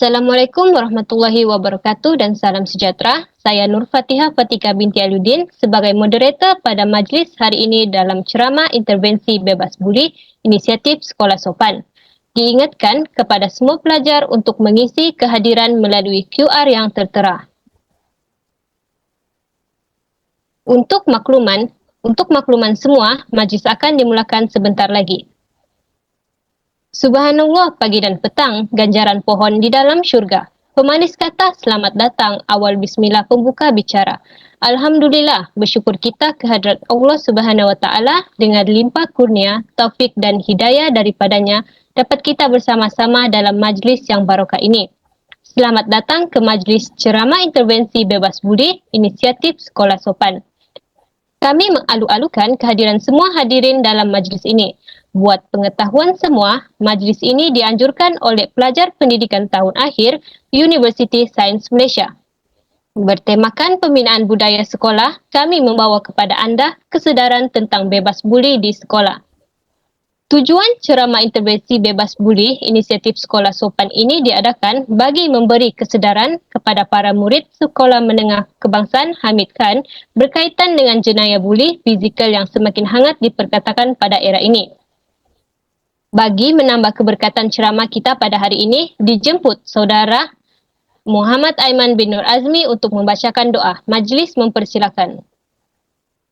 Assalamualaikum warahmatullahi wabarakatuh dan salam sejahtera. Saya Nur Fatihah Fatika binti Aludin sebagai moderator pada majlis hari ini dalam ceramah intervensi bebas buli inisiatif Sekolah Sopan. Diingatkan kepada semua pelajar untuk mengisi kehadiran melalui QR yang tertera. Untuk makluman semua, majlis akan dimulakan sebentar lagi. Subhanallah, pagi dan petang, ganjaran pohon di dalam syurga. Pemanis kata selamat datang, awal bismillah pembuka bicara. Alhamdulillah, bersyukur kita kehadrat Allah Subhanahu Wa Taala dengan limpah kurnia, taufik dan hidayah daripadanya dapat kita bersama-sama dalam majlis yang barokah ini. Selamat datang ke majlis ceramah intervensi bebas budi inisiatif Sekolah Sopan. Kami mengalu-alukan kehadiran semua hadirin dalam majlis ini. Buat pengetahuan semua, majlis ini dianjurkan oleh pelajar pendidikan tahun akhir University Sains Malaysia. Bertemakan pembinaan budaya sekolah, kami membawa kepada anda kesedaran tentang bebas buli di sekolah. Tujuan ceramah intervensi bebas buli inisiatif Sekolah Sopan ini diadakan bagi memberi kesedaran kepada para murid Sekolah Menengah Kebangsaan Hamid Khan berkaitan dengan jenayah buli fizikal yang semakin hangat diperkatakan pada era ini. Bagi menambah keberkatan ceramah kita pada hari ini, dijemput saudara Muhammad Aiman bin Nur Azmi untuk membacakan doa. Majlis mempersilakan.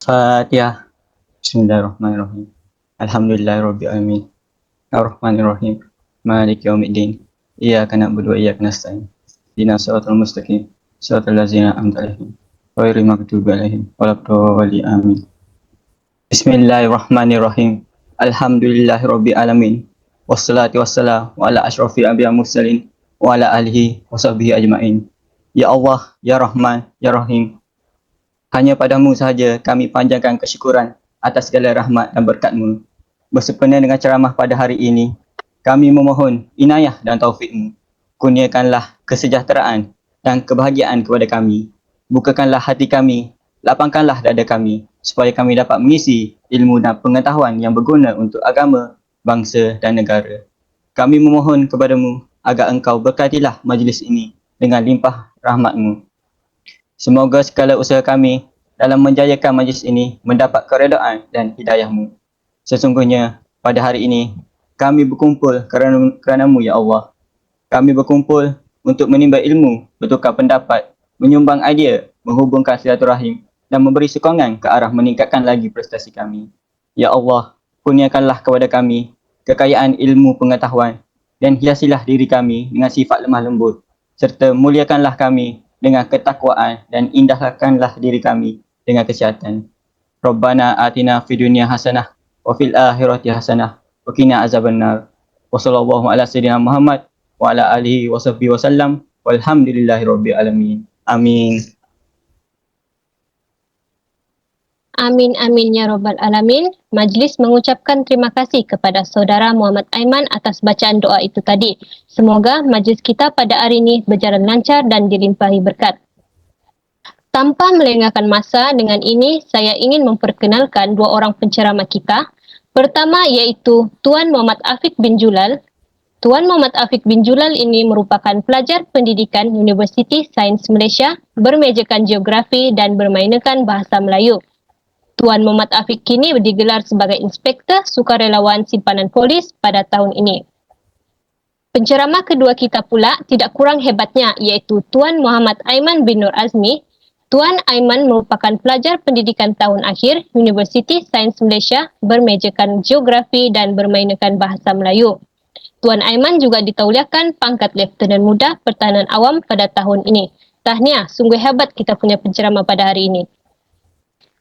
Fatihah. Bismillahirrahmanirrahim. Alhamdulillahirabbil alamin. Arrahmanirrahim. Maliki yaumiddin. Iyyaka na'budu wa iyyaka nasta'in. Ihdinas siratal mustaqim. Siratal ladzina an'amta 'alaihim ghairil maghdubi 'alaihim waladdallin. Amin. Bismillahirrahmanirrahim. Alhamdulillahirabbil alamin. Wassalatu wassalamu ala asyrafil anbiya'i mursalin wa ala alihi washabbihi ajmain. Ya Allah, ya Rahman, ya Rahim. Hanya padamu sahaja kami panjatkan kesyukuran atas segala rahmat dan berkat-Mu. Bersempena dengan ceramah pada hari ini, kami memohon inayah dan taufik-Mu. Kurniakanlah kesejahteraan dan kebahagiaan kepada kami. Bukakanlah hati kami, lapangkanlah dada kami, supaya kami dapat mengisi ilmu dan pengetahuan yang berguna untuk agama, bangsa dan negara. Kami memohon kepadamu agar engkau berkatilah majlis ini dengan limpah rahmat-Mu. Semoga segala usaha kami dalam menjayakan majlis ini mendapat keredaan dan hidayah-Mu. Sesungguhnya pada hari ini kami berkumpul kerana-Mu ya Allah. Kami berkumpul untuk menimba ilmu, bertukar pendapat, menyumbang idea, menghubungkan silaturahim dan memberi sokongan ke arah meningkatkan lagi prestasi kami. Ya Allah, kurniakanlah kepada kami kekayaan ilmu pengetahuan dan hiasilah diri kami dengan sifat lemah lembut serta muliakanlah kami dengan ketakwaan dan indahkanlah diri kami dengan kesihatan. Rabbana atina fid dunya hasanah wa fil akhirati hasanah wa qina azabannar. Wa sallallahu ala sayyidina Muhammad wa ala alihi washabbihi wasallam walhamdulillahirabbil alamin. Amin. Amin amin ya rabbal alamin. Majlis mengucapkan terima kasih kepada saudara Muhammad Aiman atas bacaan doa itu tadi. Semoga majlis kita pada hari ini berjalan lancar dan dilimpahi berkat. Tanpa melengahkan masa, dengan ini saya ingin memperkenalkan dua orang penceramah kita. Pertama iaitu Tuan Muhammad Afiq bin Julal. Tuan Muhammad Afiq bin Julal ini merupakan pelajar pendidikan University Sains Malaysia, bermejakan geografi dan bermainakan bahasa Melayu. Tuan Muhammad Afiq kini digelar sebagai Inspektor Sukarelawan Simpanan Polis pada tahun ini. Penceramah kedua kita pula tidak kurang hebatnya iaitu Tuan Muhammad Aiman bin Nur Azmi. Tuan Aiman merupakan pelajar pendidikan tahun akhir University Sains Malaysia, bermejakan geografi dan bermainakan bahasa Melayu. Tuan Aiman juga ditauliakan pangkat Lieutenant Muda Pertahanan Awam pada tahun ini. Tahniah, sungguh hebat kita punya penceramah pada hari ini.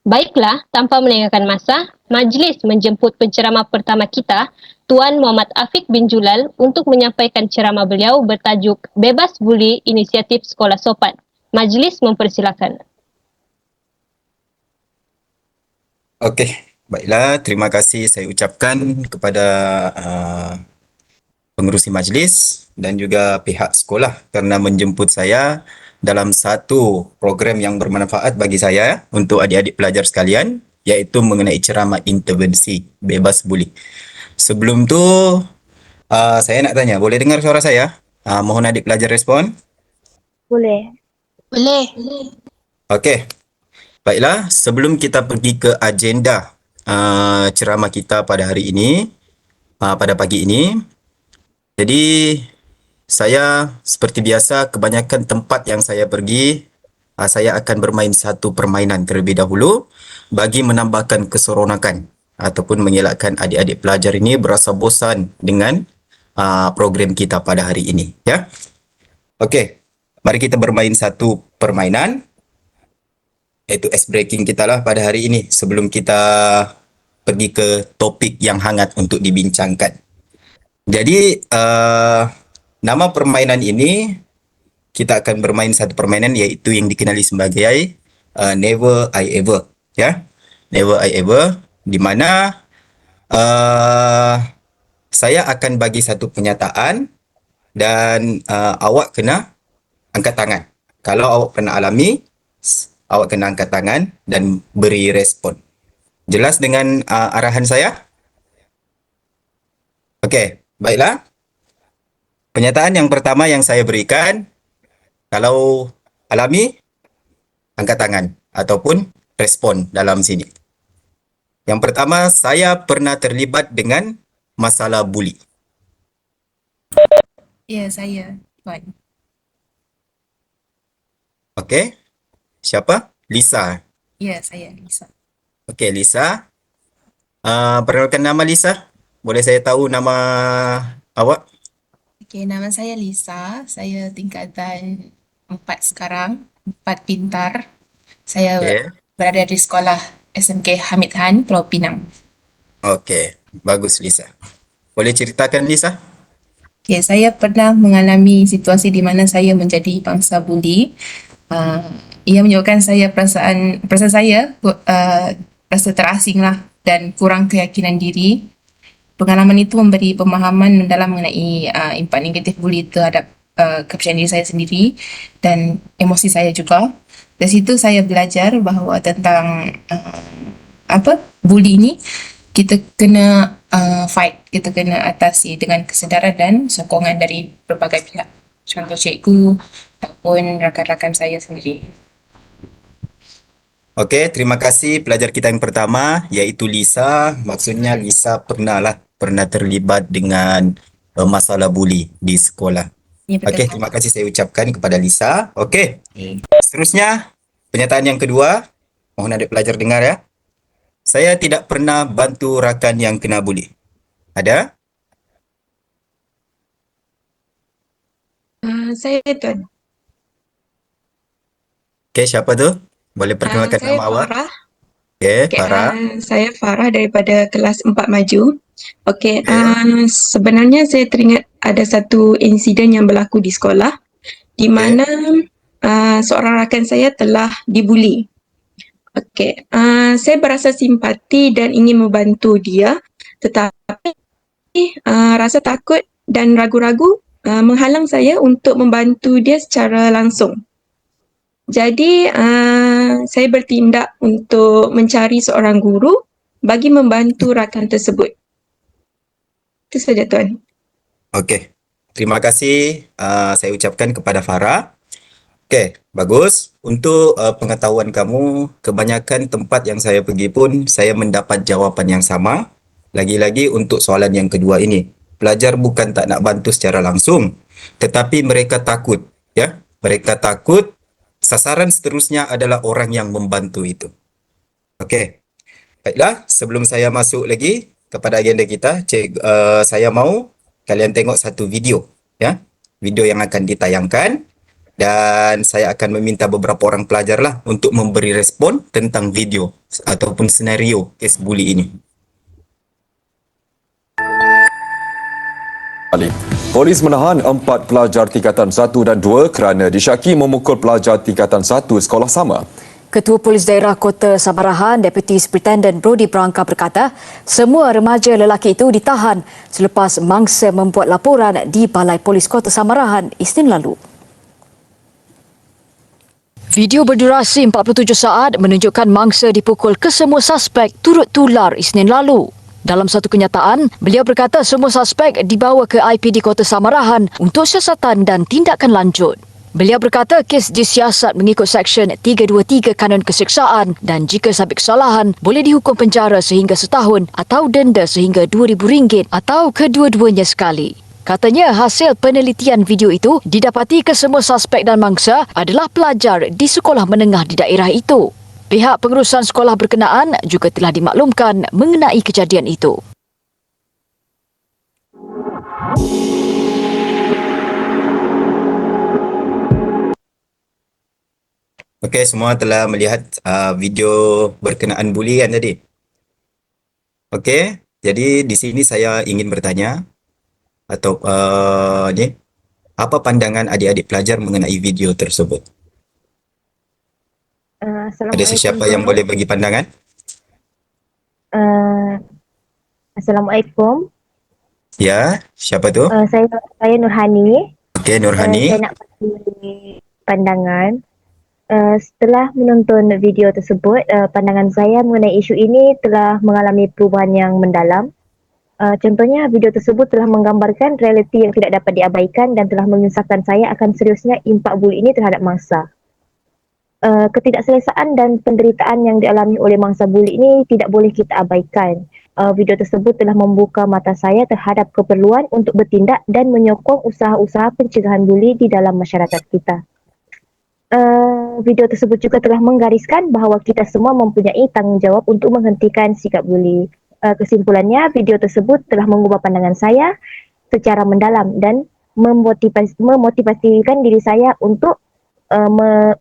Baiklah, tanpa melengahkan masa, majlis menjemput penceramah pertama kita, Tuan Muhammad Afiq bin Julal untuk menyampaikan ceramah beliau bertajuk Bebas Buli Inisiatif Sekolah Sopan. Majlis mempersilakan. Okey, baiklah. Terima kasih saya ucapkan kepada pengerusi majlis dan juga pihak sekolah kerana menjemput saya dalam satu program yang bermanfaat bagi saya untuk adik-adik pelajar sekalian, iaitu mengenai ceramah intervensi bebas buli. Sebelum tu, saya nak tanya, boleh dengar suara saya? Mohon adik pelajar respon. Boleh. Okey. Baiklah, sebelum kita pergi ke agenda ceramah kita pada hari ini, pada pagi ini. Jadi, saya seperti biasa, kebanyakan tempat yang saya pergi, saya akan bermain satu permainan terlebih dahulu bagi menambahkan keseronokan ataupun mengelakkan adik-adik pelajar ini berasa bosan dengan program kita pada hari ini. Ya. Okey, mari kita bermain satu permainan, iaitu ice breaking kita lah pada hari ini sebelum kita pergi ke topik yang hangat untuk dibincangkan. Jadi, nama permainan ini, kita akan bermain satu permainan iaitu yang dikenali sebagai Never I Ever. Ya, Never I Ever, di mana saya akan bagi satu penyataan dan awak kena angkat tangan. Kalau awak pernah alami, awak kena angkat tangan dan beri respon. Jelas dengan arahan saya? Okey, baiklah. Penyataan yang pertama yang saya berikan, kalau alami, angkat tangan ataupun respon dalam sini. Yang pertama, saya pernah terlibat dengan masalah buli. Ya, saya. Tuan. Okey. Siapa? Lisa. Ya, saya Lisa. Okey, Lisa. Perkenalkan nama Lisa. Boleh saya tahu nama awak? Okey, nama saya Lisa. Saya tingkatan 4 sekarang. 4 pintar. Saya Okey. berada di sekolah SMK Hamid Han, Pulau Pinang. Okey, bagus Lisa. Boleh ceritakan Lisa? Okey, saya pernah mengalami situasi di mana saya menjadi bangsa buli. Ia menyebabkan saya perasaan saya rasa terasing lah dan kurang keyakinan diri. Pengalaman itu memberi pemahaman mendalam mengenai impak negatif buli terhadap kepercayaan diri saya sendiri dan emosi saya juga. Dari situ saya belajar bahawa tentang buli ni kita kena fight, kita kena atasi dengan kesedaran dan sokongan dari berbagai pihak. Contoh cikgu ataupun rakan-rakan saya sendiri. Okey, terima kasih pelajar kita yang pertama iaitu Lisa. Maksudnya Lisa pernah terlibat dengan masalah buli di sekolah. Ya, betul. Okey, terima kasih saya ucapkan kepada Lisa. Okey. Seterusnya, pernyataan yang kedua. Mohon adik pelajar dengar ya. Saya tidak pernah bantu rakan yang kena buli. Ada? Saya Tuan. Okey, siapa tu? Boleh perkenalkan Saya nama awak? Farah. Okey, Okay, Farah. saya Farah daripada kelas 4 maju. Okey, Okey. sebenarnya saya teringat ada satu insiden yang berlaku di sekolah di mana seorang rakan saya telah dibuli. Okey, saya berasa simpati dan ingin membantu dia, tetapi rasa takut dan ragu-ragu menghalang saya untuk membantu dia secara langsung. Jadi, saya bertindak untuk mencari seorang guru bagi membantu rakan tersebut. Itu saja Tuan. Okey. Terima kasih saya ucapkan kepada Farah. Okey, bagus. Untuk pengetahuan kamu, kebanyakan tempat yang saya pergi pun saya mendapat jawapan yang sama. Lagi-lagi untuk soalan yang kedua ini. Pelajar bukan tak nak bantu secara langsung, tetapi mereka takut, ya. Mereka takut sasaran seterusnya adalah orang yang membantu itu. Okey. Baiklah, sebelum saya masuk lagi kepada agenda kita, saya mau kalian tengok satu video, ya. Video yang akan ditayangkan dan saya akan meminta beberapa orang pelajar lah untuk memberi respon tentang video ataupun senario kes buli ini. Polis menahan 4 pelajar tingkatan 1 dan 2 kerana disyaki memukul pelajar tingkatan 1 sekolah sama. Ketua Polis Daerah Kota Samarahan, Deputi Superintendent Brody Branca berkata, semua remaja lelaki itu ditahan selepas mangsa membuat laporan di Balai Polis Kota Samarahan Isnin lalu. Video berdurasi 47 saat menunjukkan mangsa dipukul kesemua suspek turut tular Isnin lalu. Dalam satu kenyataan, beliau berkata semua suspek dibawa ke IPD Kota Samarahan untuk siasatan dan tindakan lanjut. Beliau berkata kes disiasat mengikut Seksyen 323 Kanun Keseksaan dan jika sabit kesalahan boleh dihukum penjara sehingga setahun atau denda sehingga RM2,000 atau kedua-duanya sekali. Katanya hasil penelitian video itu didapati kesemua suspek dan mangsa adalah pelajar di sekolah menengah di daerah itu. Pihak pengurusan sekolah berkenaan juga telah dimaklumkan mengenai kejadian itu. Okey, semua telah melihat video berkenaan buli kan tadi. Okey, jadi di sini saya ingin bertanya atau apa pandangan adik-adik pelajar mengenai video tersebut? Ada sesiapa yang boleh bagi pandangan? Assalamualaikum. Ya, siapa tu? Saya Nurhani. Okey, Nurhani. Saya nak bagi pandangan. Setelah menonton video tersebut, pandangan saya mengenai isu ini telah mengalami perubahan yang mendalam. Contohnya, video tersebut telah menggambarkan realiti yang tidak dapat diabaikan dan telah mengisahkan saya akan seriusnya impak buli ini terhadap mangsa. Ketidakselesaan dan penderitaan yang dialami oleh mangsa buli ini tidak boleh kita abaikan. Video tersebut telah membuka mata saya terhadap keperluan untuk bertindak dan menyokong usaha-usaha pencegahan buli di dalam masyarakat kita. Video tersebut juga telah menggariskan bahawa kita semua mempunyai tanggungjawab untuk menghentikan sikap buli. Kesimpulannya, video tersebut telah mengubah pandangan saya secara mendalam dan memotivasikan diri saya untuk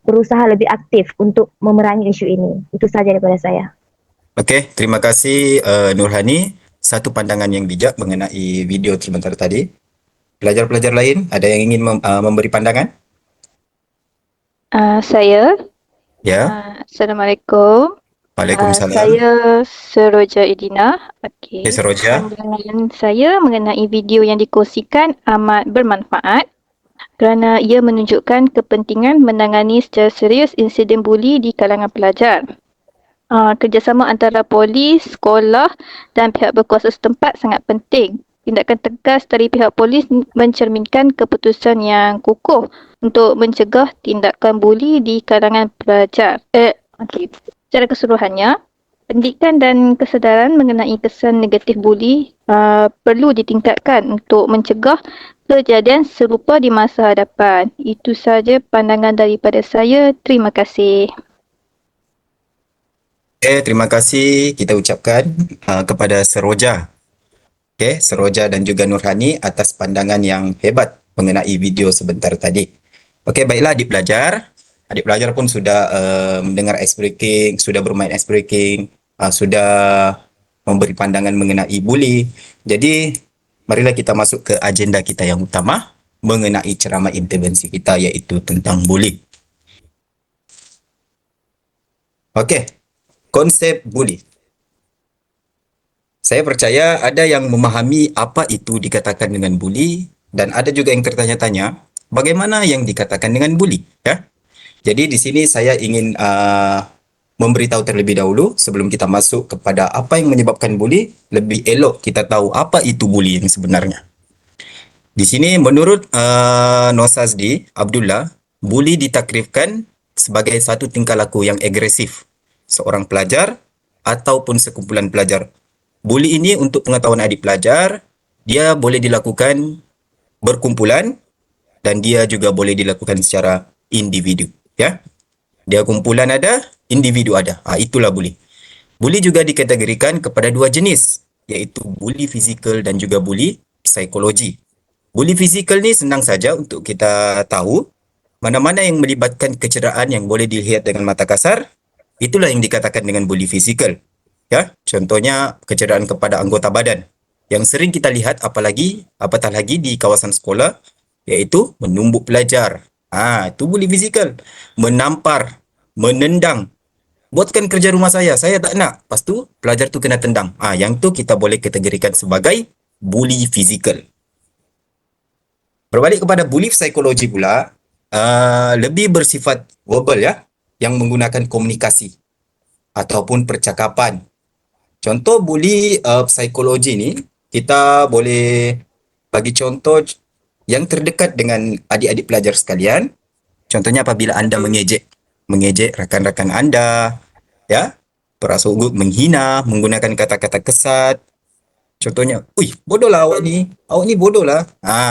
berusaha lebih aktif untuk memerangi isu ini. Itu sahaja daripada saya. Okey, terima kasih Nurhani. Satu pandangan yang bijak mengenai video sebentar tadi. Pelajar-pelajar lain ada yang ingin memberi pandangan? Saya. Ya. Assalamualaikum. Waalaikumsalam. Saya Seroja Edina. Okey. Seroja. Pandangan saya mengenai video yang dikongsikan amat bermanfaat kerana ia menunjukkan kepentingan menangani secara serius insiden buli di kalangan pelajar. Kerjasama antara polis, sekolah dan pihak berkuasa setempat sangat penting. Tindakan tegas dari pihak polis mencerminkan keputusan yang kukuh untuk mencegah tindakan buli di kalangan pelajar. Secara keseluruhannya, pendidikan dan kesedaran mengenai kesan negatif buli perlu ditingkatkan untuk mencegah kejadian serupa di masa hadapan. Itu sahaja pandangan daripada saya. Terima kasih. Terima kasih kita ucapkan kepada Seroja. Seroja dan juga Nurhani atas pandangan yang hebat mengenai video sebentar tadi. Baiklah adik pelajar. Adik pelajar pun sudah mendengar ice breaking, sudah bermain ice breaking, sudah memberi pandangan mengenai buli. Jadi, marilah kita masuk ke agenda kita yang utama mengenai ceramah intervensi kita iaitu tentang buli. Konsep buli. Saya percaya ada yang memahami apa itu dikatakan dengan buli dan ada juga yang tertanya-tanya bagaimana yang dikatakan dengan buli, ya. Jadi di sini saya ingin memberitahu terlebih dahulu sebelum kita masuk kepada apa yang menyebabkan buli, lebih elok kita tahu apa itu buli yang sebenarnya. Di sini menurut Nosazdi Abdullah, buli ditakrifkan sebagai satu tingkah laku yang agresif seorang pelajar ataupun sekumpulan pelajar. Buli ini untuk pengetahuan adik pelajar, dia boleh dilakukan berkumpulan dan dia juga boleh dilakukan secara individu, ya. Dia kumpulan ada, individu ada. Itulah buli. Buli juga dikategorikan kepada dua jenis, iaitu buli fizikal dan juga buli psikologi. Buli fizikal ni senang saja untuk kita tahu, mana-mana yang melibatkan kecederaan yang boleh dilihat dengan mata kasar, itulah yang dikatakan dengan buli fizikal. Ya, contohnya kecederaan kepada anggota badan yang sering kita lihat apatah lagi di kawasan sekolah, iaitu menumbuk pelajar. Itu buli fizikal. Menampar, menendang. Buatkan kerja rumah saya tak nak. Lepas tu pelajar tu kena tendang. Yang tu kita boleh kategorikan sebagai buli fizikal. Berbalik kepada buli psikologi pula, lebih bersifat verbal, ya, yang menggunakan komunikasi ataupun percakapan. Contoh buli psikologi ni, kita boleh bagi contoh yang terdekat dengan adik-adik pelajar sekalian. Contohnya apabila anda mengejek rakan-rakan anda, ya, berasal menghina, menggunakan kata-kata kesat. Contohnya, bodoh lah awak ni bodoh lah.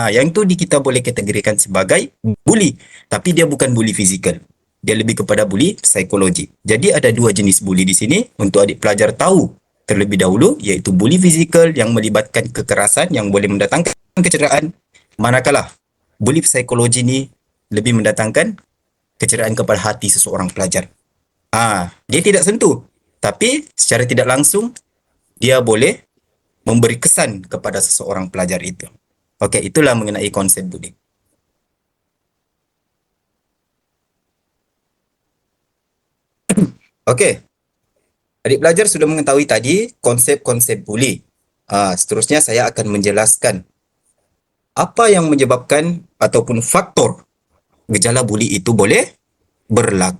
Yang tu kita boleh kategorikan sebagai bully. Tapi dia bukan bully fizikal. Dia lebih kepada bully psikologi. Jadi ada dua jenis bully di sini untuk adik pelajar tahu terlebih dahulu, iaitu bully fizikal yang melibatkan kekerasan yang boleh mendatangkan kecederaan. Manakala bully psikologi ni lebih mendatangkan kecederaan kepada hati seseorang pelajar. Dia tidak sentuh, tapi secara tidak langsung dia boleh memberi kesan kepada seseorang pelajar itu. Okey, itulah mengenai konsep bullying. Okey. Adik pelajar sudah mengetahui tadi konsep-konsep bully. Seterusnya saya akan menjelaskan apa yang menyebabkan ataupun faktor gejala bully itu boleh berlaku.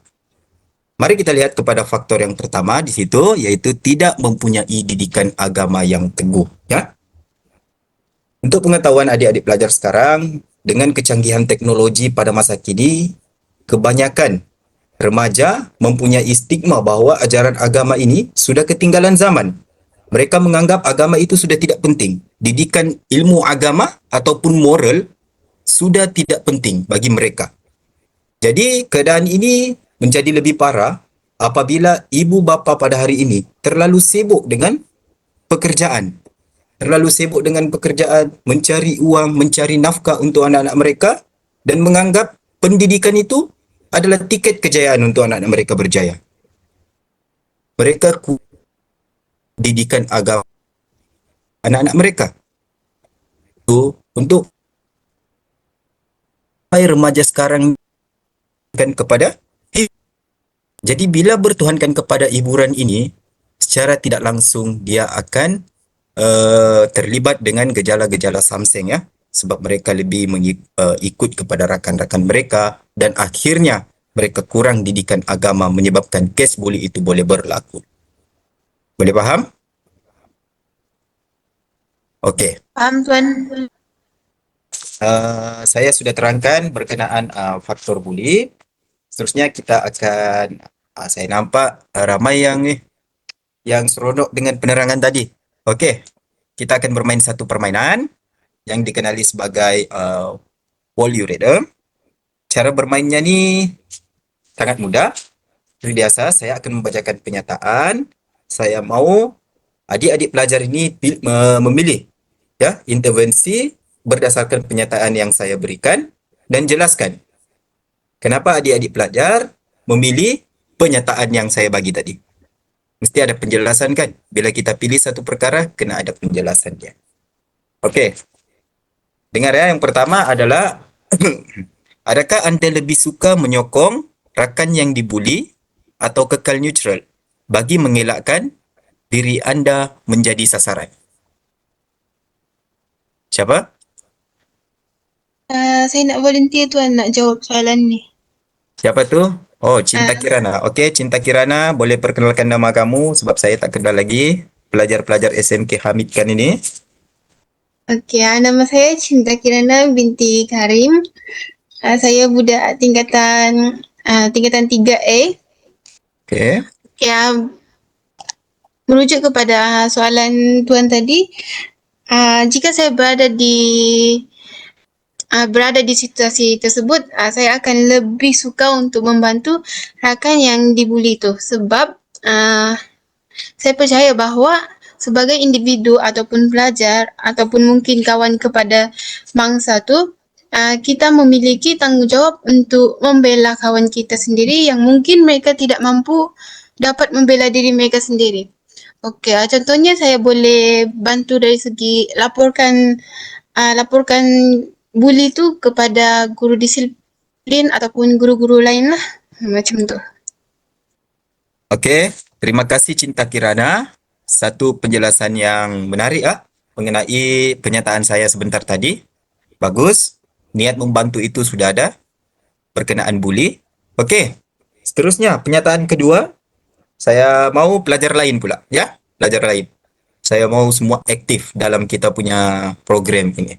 Mari kita lihat kepada faktor yang pertama di situ, iaitu tidak mempunyai didikan agama yang teguh. Ya. Untuk pengetahuan adik-adik pelajar sekarang, dengan kecanggihan teknologi pada masa kini, kebanyakan remaja mempunyai stigma bahawa ajaran agama ini sudah ketinggalan zaman. Mereka menganggap agama itu sudah tidak penting. Didikan ilmu agama ataupun moral sudah tidak penting bagi mereka. Jadi keadaan ini menjadi lebih parah apabila ibu bapa pada hari ini terlalu sibuk dengan pekerjaan. Mencari uang, mencari nafkah untuk anak-anak mereka dan menganggap pendidikan itu adalah tiket kejayaan untuk anak-anak mereka berjaya. Mereka didikan agama anak-anak mereka. Untuk remaja sekarang kan kepada. Jadi bila bertuhankan kepada hiburan ini, secara tidak langsung dia akan terlibat dengan gejala-gejala samseng, ya, sebab mereka lebih ikut kepada rakan-rakan mereka dan akhirnya mereka kurang didikan agama menyebabkan kes bully itu boleh berlaku. Boleh faham? Okey. Faham, Tuan. Saya sudah terangkan berkenaan faktor bully. Seterusnya kita akan, saya nampak ramai yang seronok dengan penerangan tadi. Okey, kita akan bermain satu permainan yang dikenali sebagai Woluridom. Cara bermainnya ni sangat mudah. Seperti biasa, saya akan membacakan penyataan. Saya mahu adik-adik pelajar ini memilih, ya, intervensi berdasarkan penyataan yang saya berikan dan jelaskan kenapa adik-adik pelajar memilih penyataan yang saya bagi tadi. Mesti ada penjelasan kan? Bila kita pilih satu perkara, kena ada penjelasannya. Okey. Dengar ya, yang pertama adalah adakah anda lebih suka menyokong rakan yang dibuli atau kekal neutral bagi mengelakkan diri anda menjadi sasaran? Siapa? Saya nak volunteer, Tuan, nak jawab soalan ni. Siapa tu? Oh, Cinta Kirana. Okey, Cinta Kirana, boleh perkenalkan nama kamu sebab saya tak kenal lagi pelajar-pelajar SMK Hamid Khan ini. Okey, nama saya Cinta Kirana binti Karim. Saya budak tingkatan 3A. Okey. Merujuk kepada soalan Tuan tadi, jika saya berada di situasi tersebut, saya akan lebih suka untuk membantu rakan yang dibuli tu, sebab saya percaya bahawa sebagai individu ataupun pelajar ataupun mungkin kawan kepada mangsa tu, kita memiliki tanggungjawab untuk membela kawan kita sendiri yang mungkin mereka tidak mampu dapat membela diri mereka sendiri. Okey, contohnya saya boleh bantu dari segi laporkan bully tu kepada guru disiplin ataupun guru-guru lain lah, macam tu. Okey, terima kasih Cinta Kirana. Satu penjelasan yang menarik mengenai penyataan saya sebentar tadi. Bagus. Niat membantu itu sudah ada. Berkenaan bully. Okey. Seterusnya, penyataan kedua. Saya mahu pelajar lain pula, ya. pelajar lain. Saya mau semua aktif dalam kita punya program ini.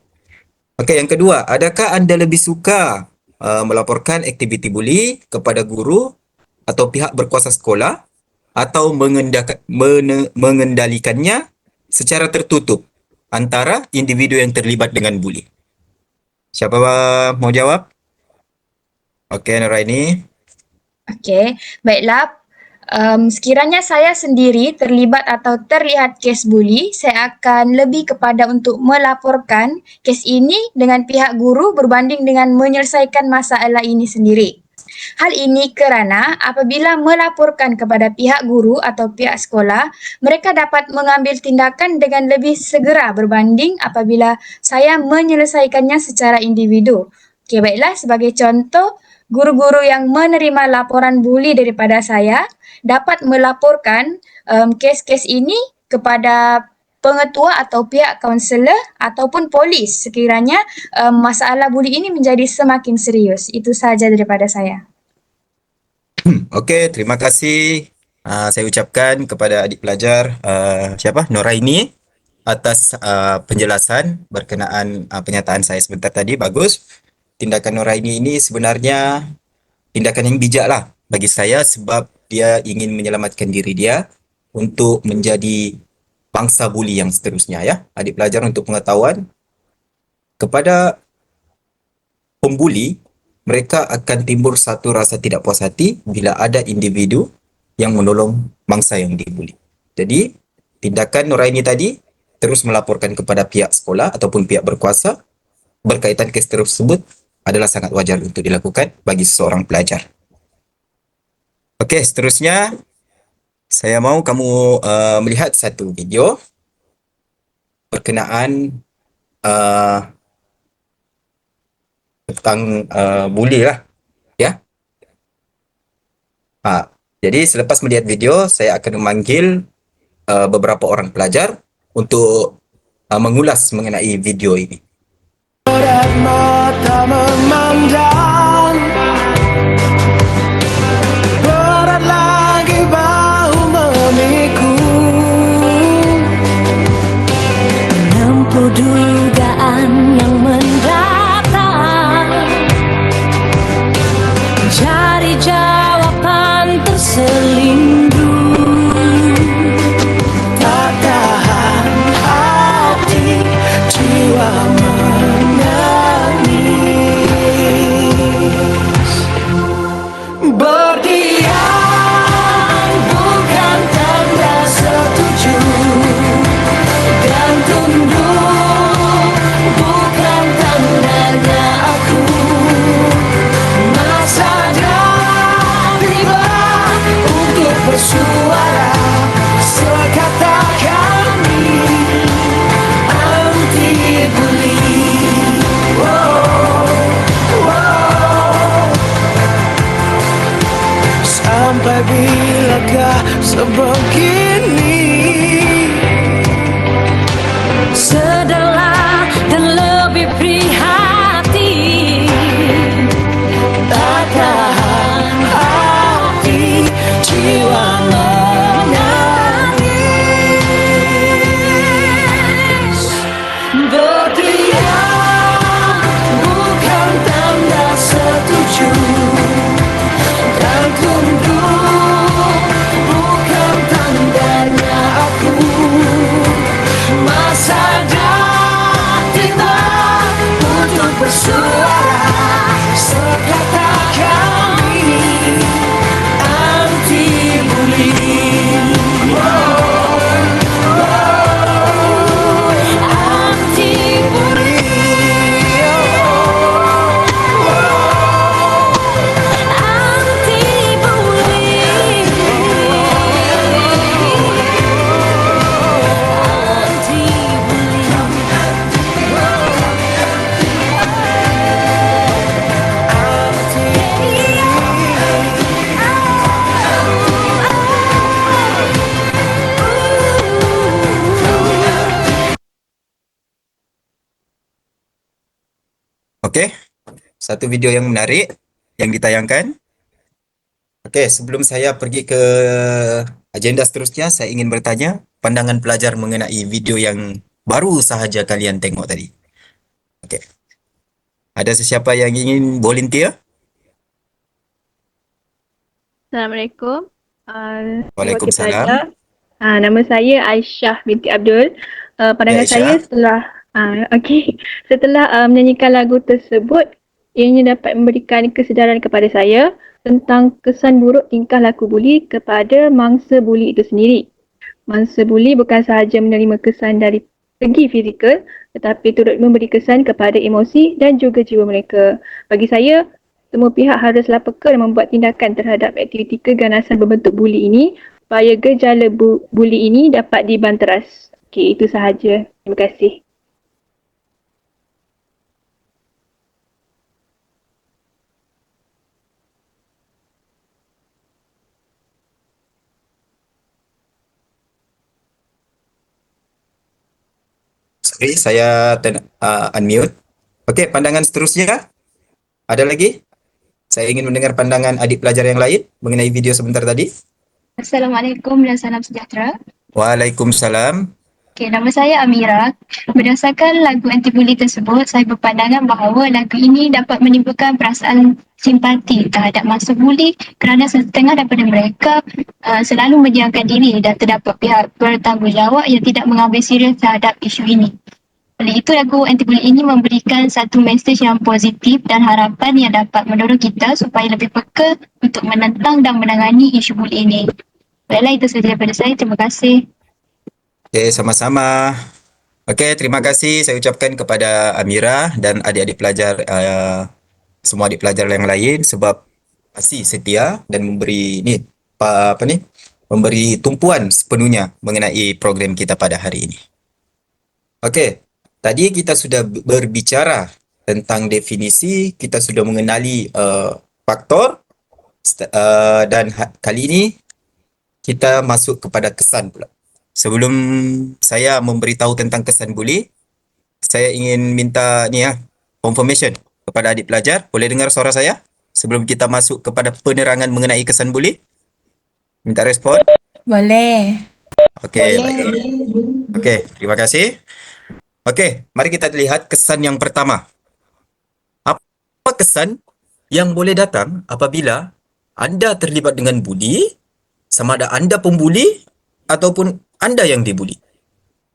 Okey, yang kedua, adakah anda lebih suka melaporkan aktiviti buli kepada guru atau pihak berkuasa sekolah atau mengendalikannya secara tertutup antara individu yang terlibat dengan buli? Siapa mau jawab? Okey, Nuraini. Okey, baiklah. Sekiranya saya sendiri terlibat atau terlihat kes buli, saya akan lebih kepada untuk melaporkan kes ini dengan pihak guru berbanding dengan menyelesaikan masalah ini sendiri. Hal ini kerana apabila melaporkan kepada pihak guru atau pihak sekolah, mereka dapat mengambil tindakan dengan lebih segera berbanding apabila saya menyelesaikannya secara individu. Okey, baiklah, sebagai contoh, guru-guru yang menerima laporan buli daripada saya dapat melaporkan kes-kes ini kepada pengetua atau pihak kaunselor ataupun polis sekiranya masalah buli ini menjadi semakin serius. Itu sahaja daripada saya. Okey, terima kasih. Saya ucapkan kepada adik pelajar Nuraini atas penjelasan berkenaan penyataan saya sebentar tadi. Bagus. Tindakan Nuraini ini sebenarnya tindakan yang bijak lah bagi saya sebab dia ingin menyelamatkan diri dia untuk menjadi bangsa buli yang seterusnya ya. Adik pelajar, untuk pengetahuan, kepada pembuli, mereka akan timbul satu rasa tidak puas hati bila ada individu yang menolong bangsa yang dibuli. Jadi, tindakan Nuraini tadi terus melaporkan kepada pihak sekolah ataupun pihak berkuasa berkaitan kes tersebut adalah sangat wajar untuk dilakukan bagi seseorang pelajar. Okey, seterusnya saya mahu kamu melihat satu video berkenaan tentang buli lah, ya. Jadi selepas melihat video, saya akan memanggil beberapa orang pelajar untuk mengulas mengenai video ini. Mata memandang, berat lagi bahu memikul, menempuh dugaan yang mendatang, cari jawaban terselindung, tak tahan hati jiwa berdiam bukan tanda setuju, dan tunduk bukan tandanya aku. Masa dah tiba untuk bersuara, sekata kami anti buli. Sampai bilakah sebegini? Sedanglah dan lebih prihatin, tak tahan hati jiwa menangis. Berdiam bukan tanda setuju, dan tunduk bukan tandanya aku. Masa dah tiba untuk bersuara, sekata kami anti buli. Anti buli. Okey, satu video yang menarik yang ditayangkan. Okey, sebelum saya pergi ke agenda seterusnya, saya ingin bertanya, pandangan pelajar mengenai video yang baru sahaja kalian tengok tadi? Okey. Ada sesiapa yang ingin volunteer? Assalamualaikum. Wakil Waalaikumsalam. pelajar. Nama saya Aisyah binti Abdul. Pandangan Ya, saya Aisyah. setelah menyanyikan lagu tersebut, ianya dapat memberikan kesedaran kepada saya tentang kesan buruk tingkah laku buli kepada mangsa buli itu sendiri. Mangsa buli bukan sahaja menerima kesan dari segi fizikal, tetapi turut memberi kesan kepada emosi dan juga jiwa mereka. Bagi saya, semua pihak haruslah peka dan membuat tindakan terhadap aktiviti keganasan berbentuk buli ini supaya gejala buli ini dapat dibanteras. Okey, itu sahaja. Terima kasih. Sorry, saya unmute. Okey, pandangan seterusnya. Ada lagi? Saya ingin mendengar pandangan adik pelajar yang lain mengenai video sebentar tadi. Assalamualaikum dan salam sejahtera. Waalaikumsalam. Okay, nama saya Amira. Berdasarkan lagu anti-bully tersebut, saya berpandangan bahawa lagu ini dapat menimbulkan perasaan simpati terhadap mangsa buli kerana setengah daripada mereka selalu mendiamkan diri dan terdapat pihak bertanggungjawab yang tidak mengambil serius terhadap isu ini. Oleh itu, lagu anti-bully ini memberikan satu mesej yang positif dan harapan yang dapat mendorong kita supaya lebih peka untuk menentang dan menangani isu bully ini. Baiklah, itu sahaja daripada saya. Terima kasih. Okey, sama-sama. Okey, terima kasih saya ucapkan kepada Amira dan adik-adik pelajar, semua adik pelajar yang lain sebab masih setia dan memberi memberi tumpuan sepenuhnya mengenai program kita pada hari ini. Okey, tadi kita sudah berbicara tentang definisi, kita sudah mengenali faktor dan kali ini kita masuk kepada kesan pula. Sebelum saya memberitahu tentang kesan buli, saya ingin minta confirmation kepada adik pelajar. Boleh dengar suara saya sebelum kita masuk kepada penerangan mengenai kesan buli? Minta respon. Boleh. Okey, baik. Okey, terima kasih. Okey, mari kita lihat kesan yang pertama. Apa kesan yang boleh datang apabila anda terlibat dengan buli, sama ada anda pembuli ataupun anda yang dibuli?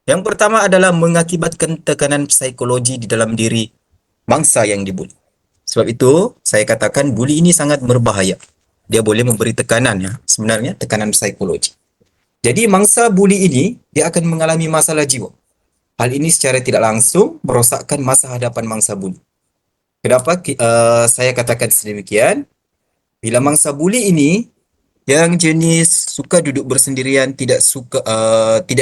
Yang pertama adalah mengakibatkan tekanan psikologi di dalam diri mangsa yang dibuli. Sebab itu, saya katakan buli ini sangat berbahaya. Dia boleh memberi tekanan, sebenarnya tekanan psikologi. Jadi mangsa buli ini, dia akan mengalami masalah jiwa. Hal ini secara tidak langsung merosakkan masa hadapan mangsa buli. Kenapa saya katakan sedemikian? Bila mangsa buli ini yang jenis suka duduk bersendirian, tidak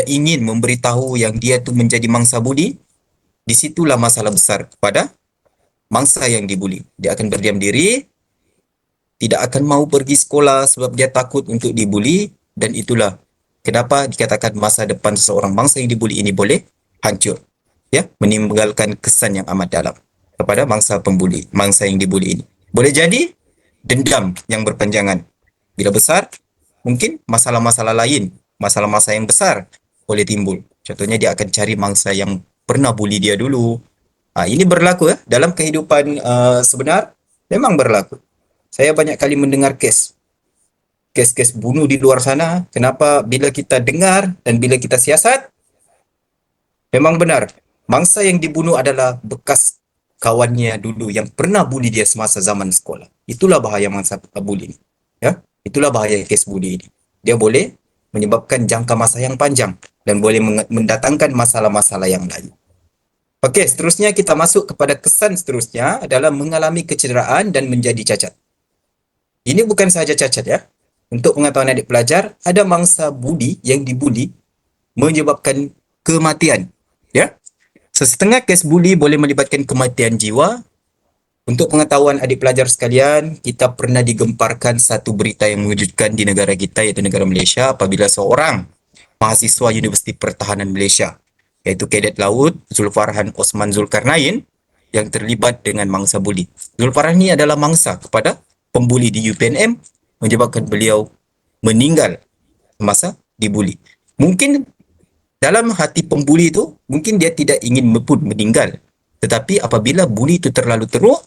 ingin memberitahu yang dia tu menjadi mangsa buli, disitulah masalah besar kepada mangsa yang dibuli. Dia akan berdiam diri, tidak akan mau pergi sekolah sebab dia takut untuk dibuli, dan itulah kenapa dikatakan masa depan seseorang mangsa yang dibuli ini boleh hancur, meninggalkan kesan yang amat dalam kepada mangsa pembuli, mangsa yang dibuli ini. Boleh jadi dendam yang berpanjangan. Bila besar, mungkin masalah-masalah lain, masalah-masalah yang besar boleh timbul. Contohnya dia akan cari mangsa yang pernah buli dia dulu. Ini berlaku dalam kehidupan sebenar, memang berlaku. Saya banyak kali mendengar kes bunuh di luar sana. Kenapa? Bila kita dengar dan bila kita siasat, memang benar. Mangsa yang dibunuh adalah bekas kawannya dulu yang pernah buli dia semasa zaman sekolah. Itulah bahaya mangsa buli ini. Itulah bahaya kes buli ini. Dia boleh menyebabkan jangka masa yang panjang dan boleh mendatangkan masalah-masalah yang lain. Okey, seterusnya kita masuk kepada kesan seterusnya adalah mengalami kecederaan dan menjadi cacat. Ini bukan sahaja cacat Untuk pengetahuan adik pelajar, ada mangsa buli yang dibuli menyebabkan kematian. Sesetengah kes buli boleh melibatkan kematian jiwa. Untuk pengetahuan adik pelajar sekalian, kita pernah digemparkan satu berita yang mengejutkan di negara kita, iaitu negara Malaysia, apabila seorang mahasiswa Universiti Pertahanan Malaysia, iaitu Kadet Laut Zulfarhan Osman Zulkarnain, yang terlibat dengan mangsa buli. Zulfarhan ini adalah mangsa kepada pembuli di UPNM, menyebabkan beliau meninggal semasa dibuli. Mungkin dalam hati pembuli tu mungkin dia tidak ingin pun meninggal, tetapi apabila buli itu terlalu teruk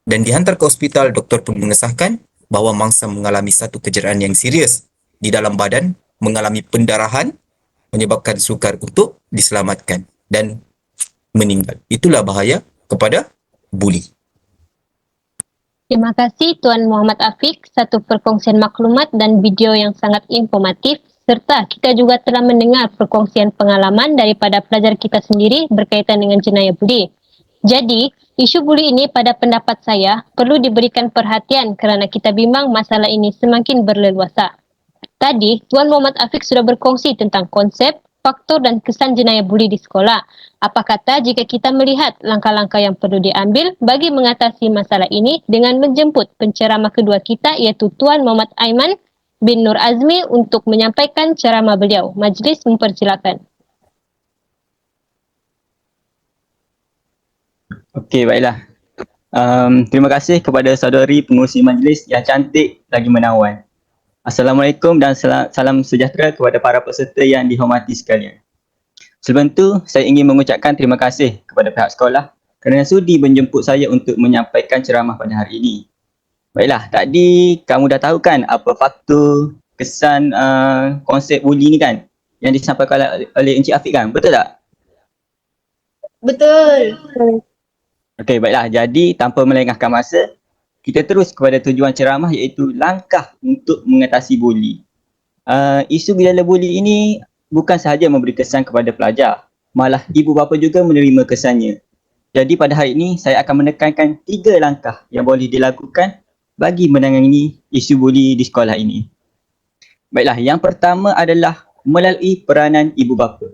dan dihantar ke hospital, doktor pun mengesahkan bahawa mangsa mengalami satu kejerahan yang serius di dalam badan, mengalami pendarahan, menyebabkan sukar untuk diselamatkan dan meninggal. Itulah bahaya kepada buli. Terima kasih Tuan Muhammad Afiq, satu perkongsian maklumat dan video yang sangat informatif, serta kita juga telah mendengar perkongsian pengalaman daripada pelajar kita sendiri berkaitan dengan jenayah buli. Jadi, isu buli ini pada pendapat saya perlu diberikan perhatian kerana kita bimbang masalah ini semakin berleluasa. Tadi, Tuan Muhammad Afiq sudah berkongsi tentang konsep, faktor dan kesan jenayah buli di sekolah. Apa kata jika kita melihat langkah-langkah yang perlu diambil bagi mengatasi masalah ini dengan menjemput penceramah kedua kita iaitu Tuan Muhammad Aiman bin Nur Azmi untuk menyampaikan ceramah beliau. Majlis mempersilakan. Okey, baiklah. Terima kasih kepada saudari pengurusi majlis yang cantik lagi menawan. Assalamualaikum dan salam sejahtera kepada para peserta yang dihormati sekalian. Sebelum itu, saya ingin mengucapkan terima kasih kepada pihak sekolah kerana sudi menjemput saya untuk menyampaikan ceramah pada hari ini. Baiklah, tadi kamu dah tahu kan apa faktor, kesan konsep buli ni kan yang disampaikan oleh Encik Afiq kan, betul tak? Betul. Okey, baiklah. Jadi, tanpa melengahkan masa, kita terus kepada tujuan ceramah iaitu langkah untuk mengatasi buli. Isu gejala buli ini bukan sahaja memberi kesan kepada pelajar, malah ibu bapa juga menerima kesannya. Jadi pada hari ini, saya akan menekankan 3 langkah yang boleh dilakukan bagi menangani isu buli di sekolah ini. Baiklah, yang pertama adalah melalui peranan ibu bapa.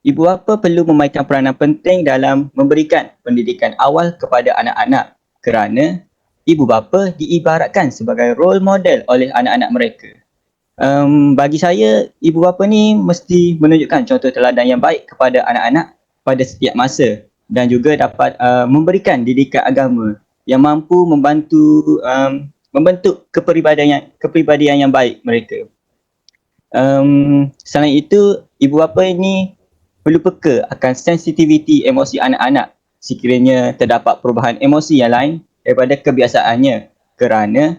Ibu bapa perlu memainkan peranan penting dalam memberikan pendidikan awal kepada anak-anak kerana ibu bapa diibaratkan sebagai role model oleh anak-anak mereka. Bagi saya, ibu bapa ni mesti menunjukkan contoh teladan yang baik kepada anak-anak pada setiap masa dan juga dapat memberikan didikan agama yang mampu membentuk kepribadian yang baik mereka. Selain itu, ibu bapa ini perlu peka akan sensitiviti emosi anak-anak sekiranya terdapat perubahan emosi yang lain daripada kebiasaannya kerana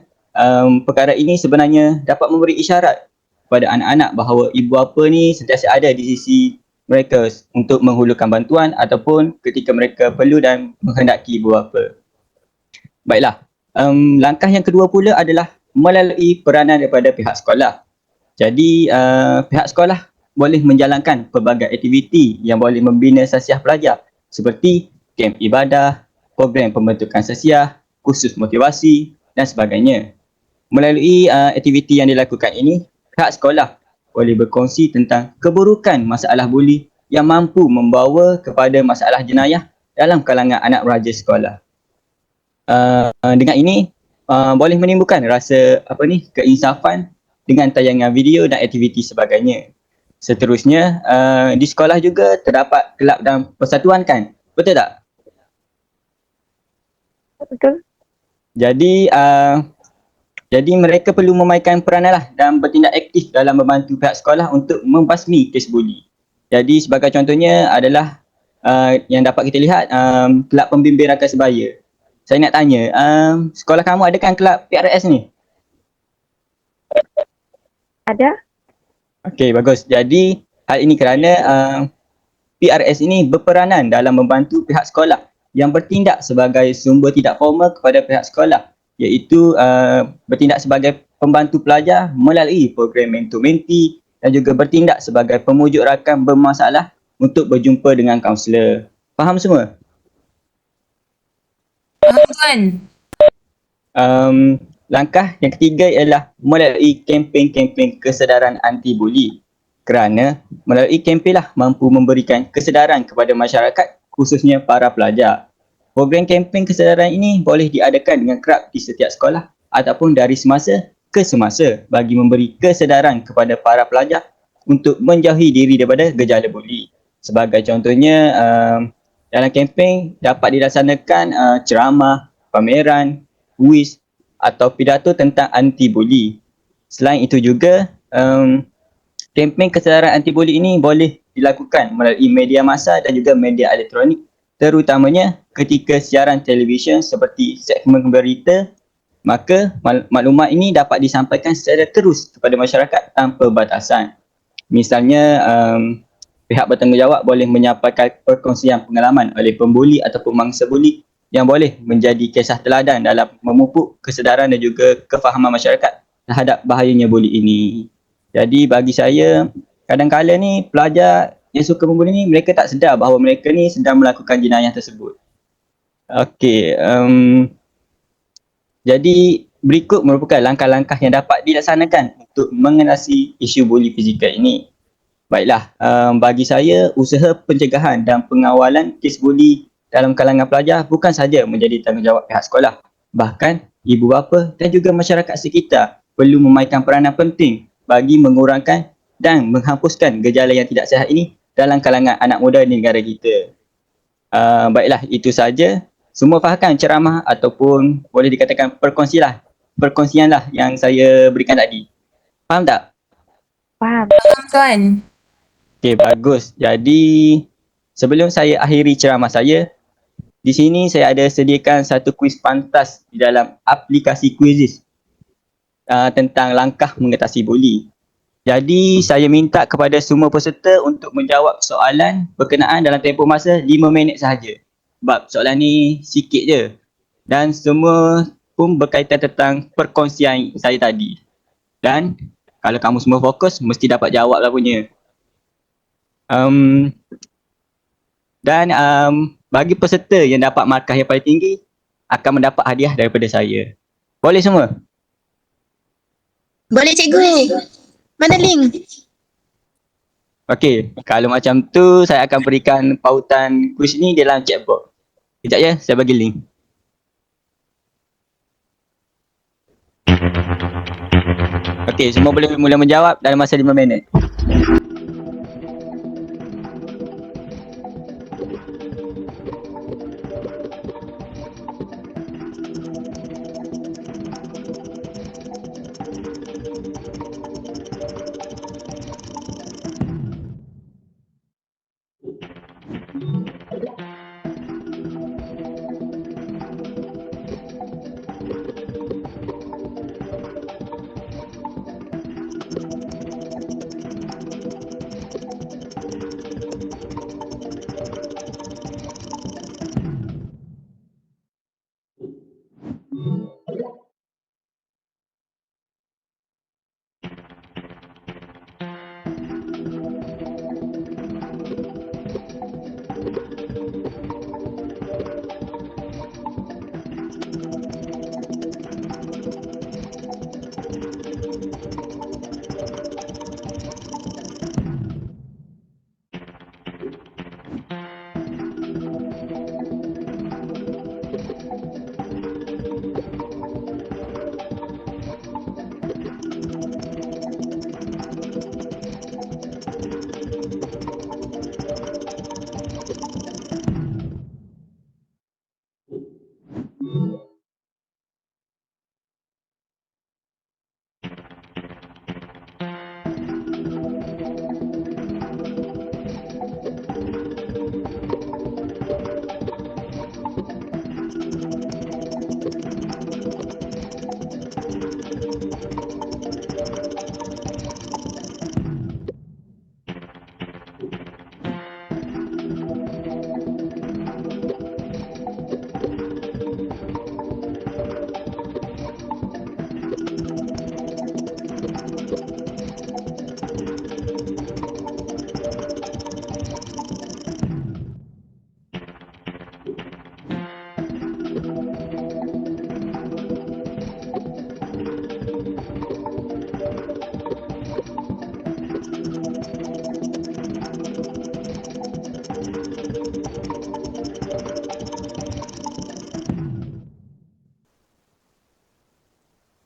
perkara ini sebenarnya dapat memberi isyarat kepada anak-anak bahawa ibu bapa ni sentiasa ada di sisi mereka untuk menghulurkan bantuan ataupun ketika mereka perlu dan menghendaki ibu bapa. Baiklah, langkah yang kedua pula adalah melalui peranan daripada pihak sekolah. Jadi pihak sekolah boleh menjalankan pelbagai aktiviti yang boleh membina sasiah pelajar seperti kem ibadah, program pembentukan sasiah, kursus motivasi dan sebagainya. Melalui aktiviti yang dilakukan ini, pihak sekolah boleh berkongsi tentang keburukan masalah buli yang mampu membawa kepada masalah jenayah dalam kalangan anak remaja sekolah. Dengan ini boleh menimbulkan rasa keinsafan dengan tayangan video dan aktiviti sebagainya. Seterusnya, di sekolah juga terdapat kelab dan persatuan kan? Betul tak? Betul. Jadi mereka perlu memainkan peranan lah dan bertindak aktif dalam membantu pihak sekolah untuk membasmi kes buli. Jadi sebagai contohnya adalah yang dapat kita lihat kelab pembimbing rakan sebaya. Saya nak tanya, sekolah kamu ada kan kelab PRS ni? Ada? Okey, bagus. Jadi hal ini kerana PRS ini berperanan dalam membantu pihak sekolah yang bertindak sebagai sumber tidak formal kepada pihak sekolah, iaitu bertindak sebagai pembantu pelajar melalui program mentor-menti dan juga bertindak sebagai pemujuk rakan bermasalah untuk berjumpa dengan kaunselor. Faham semua? Faham tuan. Langkah yang ketiga ialah melalui kempen-kempen kesedaran anti-buli. Kerana melalui kempen lah mampu memberikan kesedaran kepada masyarakat khususnya para pelajar. Program kempen kesedaran ini boleh diadakan dengan kerap di setiap sekolah ataupun dari semasa ke semasa bagi memberi kesedaran kepada para pelajar untuk menjauhi diri daripada gejala buli. Sebagai contohnya, dalam kempen dapat dilaksanakan ceramah, pameran, kuis atau pidato tentang anti-buli. Selain itu juga, kempen kesedaran anti-buli ini boleh dilakukan melalui media massa dan juga media elektronik, terutamanya ketika siaran televisyen seperti segmen berita, maka maklumat ini dapat disampaikan secara terus kepada masyarakat tanpa batasan. Misalnya, pihak bertanggungjawab boleh menyampaikan perkongsian pengalaman oleh pembuli ataupun mangsa buli yang boleh menjadi kisah teladan dalam memupuk kesedaran dan juga kefahaman masyarakat terhadap bahayanya buli ini. Jadi bagi saya, kadang-kadang ni pelajar yang suka membuli ni, mereka tak sedar bahawa mereka ni sedang melakukan jenayah tersebut. Okey, jadi berikut merupakan langkah-langkah yang dapat dilaksanakan untuk mengatasi isu buli fizikal ini. Baiklah, bagi saya usaha pencegahan dan pengawalan kes buli dalam kalangan pelajar bukan sahaja menjadi tanggungjawab pihak sekolah. Bahkan ibu bapa dan juga masyarakat sekitar perlu memainkan peranan penting bagi mengurangkan dan menghapuskan gejala yang tidak sihat ini dalam kalangan anak muda di negara kita. Baiklah, itu saja. Semua fahamkan ceramah ataupun boleh dikatakan perkongsian lah yang saya berikan tadi. Faham tak? Faham. Tuan. Okey, bagus. Jadi sebelum saya akhiri ceramah saya, di sini saya ada sediakan satu kuis pantas di dalam aplikasi Quizizz tentang langkah mengatasi buli. Jadi saya minta kepada semua peserta untuk menjawab soalan berkenaan dalam tempoh masa 5 minit sahaja. Sebab soalan ni sikit je. Dan semua pun berkaitan tentang perkongsian saya tadi. Dan kalau kamu semua fokus, mesti dapat jawab lah punya. Bagi peserta yang dapat markah yang paling tinggi, akan mendapat hadiah daripada saya. Boleh semua? Boleh cikgu. Mana link? Okey, kalau macam tu saya akan berikan pautan kuis ni dalam chat box. Sekejap ya, saya bagi link. Okey, semua boleh mula menjawab dalam masa 5 minit.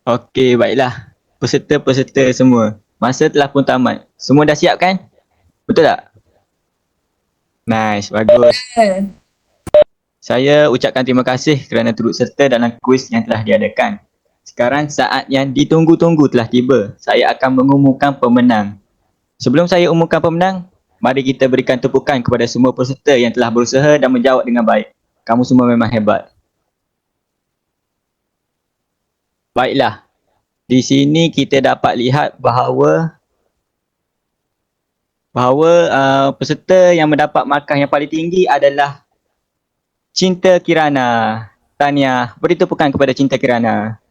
Okey, baiklah. Peserta-peserta semua, masa telah pun tamat. Semua dah siap kan? Betul tak? Nice, bagus. Saya ucapkan terima kasih kerana turut serta dalam kuis yang telah diadakan. Sekarang saat yang ditunggu-tunggu telah tiba. Saya akan mengumumkan pemenang. Sebelum saya umumkan pemenang, Mari kita berikan tepukan kepada semua peserta yang telah berusaha dan menjawab dengan baik. Kamu semua memang hebat. Baiklah, di sini kita dapat lihat bahawa peserta yang mendapat markah yang paling tinggi adalah Cinta Kirana. Tahniah, beri tepukan kepada Cinta Kirana.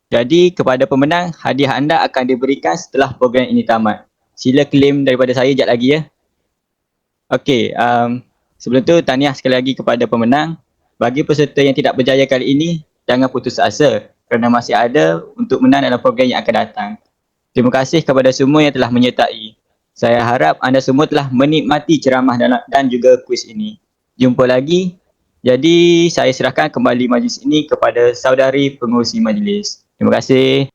Jadi kepada pemenang, hadiah anda akan diberikan setelah program ini tamat. Sila claim daripada saya sekejap lagi ya. Okey, sebelum tu tahniah sekali lagi kepada pemenang. Bagi peserta yang tidak berjaya kali ini, jangan putus asa kerana masih ada untuk menang dalam program yang akan datang. Terima kasih kepada semua yang telah menyertai. Saya harap anda semua telah menikmati ceramah dan juga kuis ini. Jumpa lagi. Jadi saya serahkan kembali majlis ini kepada saudari pengurusi majlis. Terima kasih.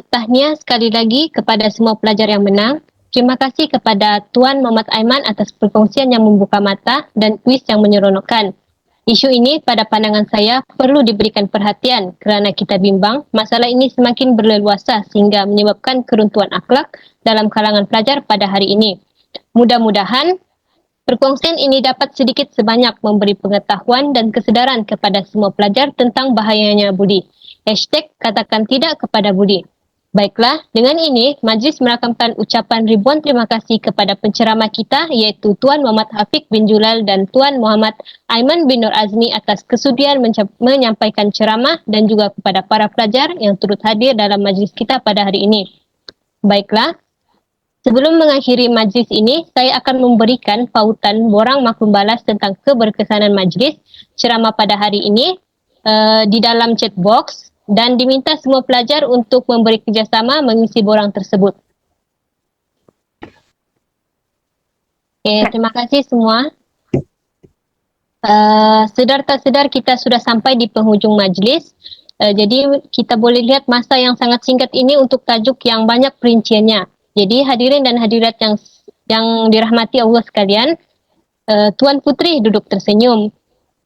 Tahniah sekali lagi kepada semua pelajar yang menang. Terima kasih kepada Tuan Muhammad Aiman atas perkongsian yang membuka mata dan kuis yang menyeronokkan. Isu ini pada pandangan saya perlu diberikan perhatian kerana kita bimbang masalah ini semakin berleluasa sehingga menyebabkan keruntuhan akhlak dalam kalangan pelajar pada hari ini. Mudah-mudahan perkongsian ini dapat sedikit sebanyak memberi pengetahuan dan kesedaran kepada semua pelajar tentang bahayanya buli. #katakan tidak kepada buli. Baiklah, dengan ini majlis merakamkan ucapan ribuan terima kasih kepada penceramah kita iaitu Tuan Muhammad Hafiq bin Julal dan Tuan Muhammad Aiman bin Nur Azmi atas kesudian menyampaikan ceramah dan juga kepada para pelajar yang turut hadir dalam majlis kita pada hari ini. Baiklah, sebelum mengakhiri majlis ini, saya akan memberikan pautan borang maklum balas tentang keberkesanan majlis ceramah pada hari ini di dalam chat box dan diminta semua pelajar untuk memberi kerjasama mengisi borang tersebut. Terima kasih semua. Sedar tak sedar kita sudah sampai di penghujung majlis. Jadi kita boleh lihat masa yang sangat singkat ini untuk tajuk yang banyak perinciannya. Jadi hadirin dan hadirat yang dirahmati Allah sekalian, Tuan Putri duduk tersenyum,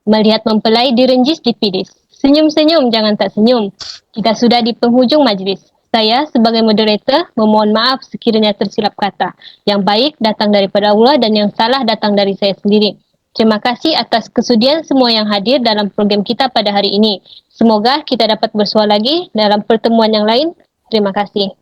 melihat mempelai direnjis dipilih. Senyum-senyum, jangan tak senyum. Kita sudah di penghujung majlis. Saya sebagai moderator memohon maaf sekiranya tersilap kata. Yang baik datang daripada Allah dan yang salah datang dari saya sendiri. Terima kasih atas kesudian semua yang hadir dalam program kita pada hari ini. Semoga kita dapat bersua lagi dalam pertemuan yang lain. Terima kasih.